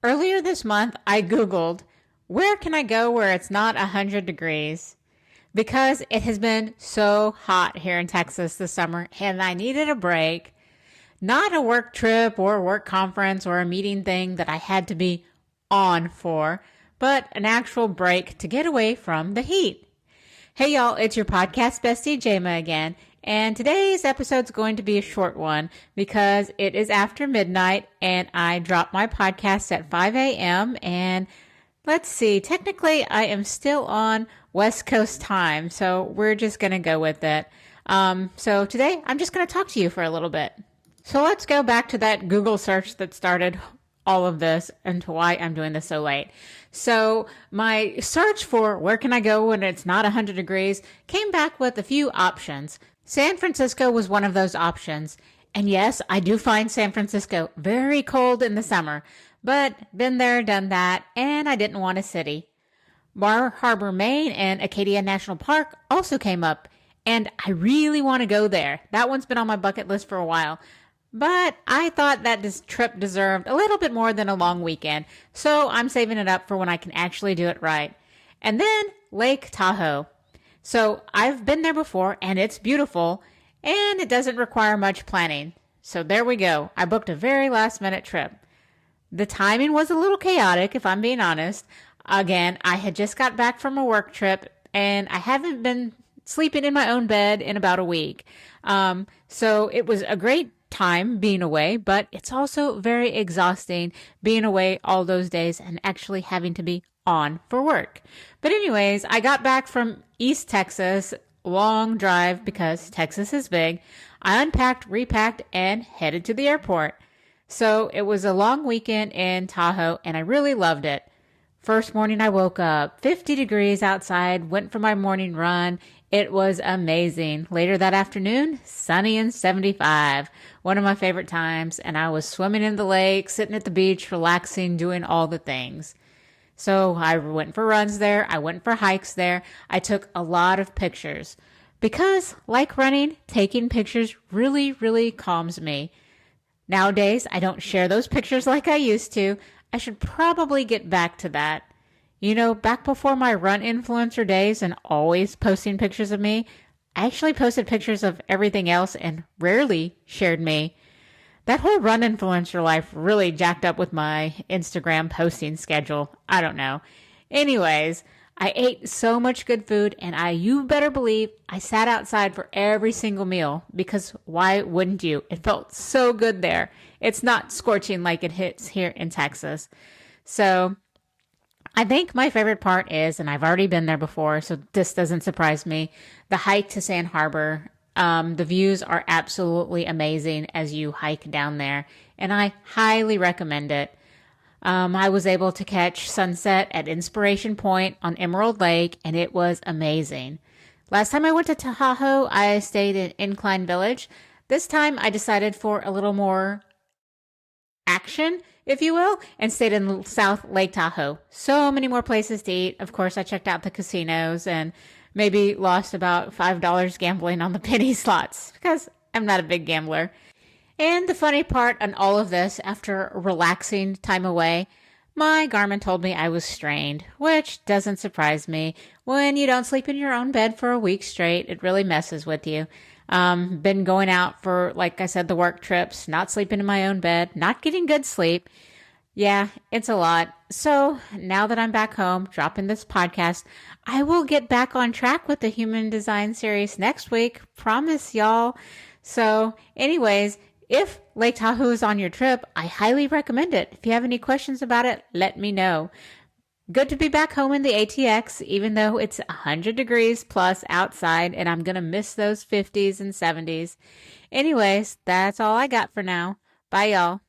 Earlier this month, I Googled, where can I go where it's not 100 degrees? Because it has been so hot here in Texas this summer and I needed a break. Not a work trip or a work conference or a meeting thing that I had to be on for, but an actual break to get away from the heat. Hey y'all, it's your podcast bestie Jama again, and today's episode's going to be a short one because it is after midnight and I dropped my podcast at 5 a.m. and let's see, technically I am still on West Coast time, so we're just going to go with it. So today I'm just going to talk to you for a little bit. So let's go back to that Google search that started all of this and to why I'm doing this so late. So my search for where can I go when it's not 100 degrees came back with a few options. San Francisco was one of those options. And yes, I do find San Francisco very cold in the summer, but been there, done that, and I didn't want a city. Bar Harbor, Maine and Acadia National Park also came up, and I really want to go there. That one's been on my bucket list for a while. But I thought that this trip deserved a little bit more than a long weekend, so I'm saving it up for when I can actually do it right. And then Lake Tahoe. So I've been there before, and it's beautiful, and it doesn't require much planning. So there we go. I booked a very last-minute trip. The timing was a little chaotic, if I'm being honest. Again, I had just got back from a work trip, and I haven't been sleeping in my own bed in about a week. So it was a great time being away, but it's also very exhausting being away all those days and actually having to be on for work. But anyways, I got back from East Texas, long drive because Texas is big. I unpacked, repacked, and headed to the airport. So it was a long weekend in Tahoe and I really loved it. First morning I woke up, 50 degrees outside, went for my morning run. It was amazing. Later that afternoon, sunny and 75. One of my favorite times. And I was swimming in the lake, sitting at the beach, relaxing, doing all the things. So I went for runs there. I went for hikes there. I took a lot of pictures. Because, like running, taking pictures really, really calms me. Nowadays, I don't share those pictures like I used to. I should probably get back to that. You know, back before my run influencer days and always posting pictures of me, I actually posted pictures of everything else and rarely shared me. That whole run influencer life really jacked up with my Instagram posting schedule. I don't know. Anyways, I ate so much good food and you better believe I sat outside for every single meal because why wouldn't you? It felt so good there. It's not scorching like it hits here in Texas. So I think my favorite part is, and I've already been there before, so this doesn't surprise me, the hike to Sand Harbor. The views are absolutely amazing as you hike down there, and I highly recommend it. I was able to catch sunset at Inspiration Point on Emerald Lake, and it was amazing. Last time I went to Tahoe, I stayed in Incline Village. This time I decided for a little more action, if you will, and stayed in South Lake Tahoe. So many more places to eat. Of course, I checked out the casinos and maybe lost about $5 gambling on the penny slots because I'm not a big gambler. And the funny part on all of this, after a relaxing time away, my Garmin told me I was strained, which doesn't surprise me. When you don't sleep in your own bed for a week straight, it really messes with you. Been going out for, like I said, the work trips, not sleeping in my own bed, not getting good sleep. Yeah, it's a lot. So now that I'm back home, dropping this podcast, I will get back on track with the Human Design series next week. Promise y'all. So anyways, if Lake Tahoe is on your trip, I highly recommend it. If you have any questions about it, let me know. Good to be back home in the ATX, even though it's 100 degrees plus outside, and I'm going to miss those 50s and 70s. Anyways, that's all I got for now. Bye, y'all.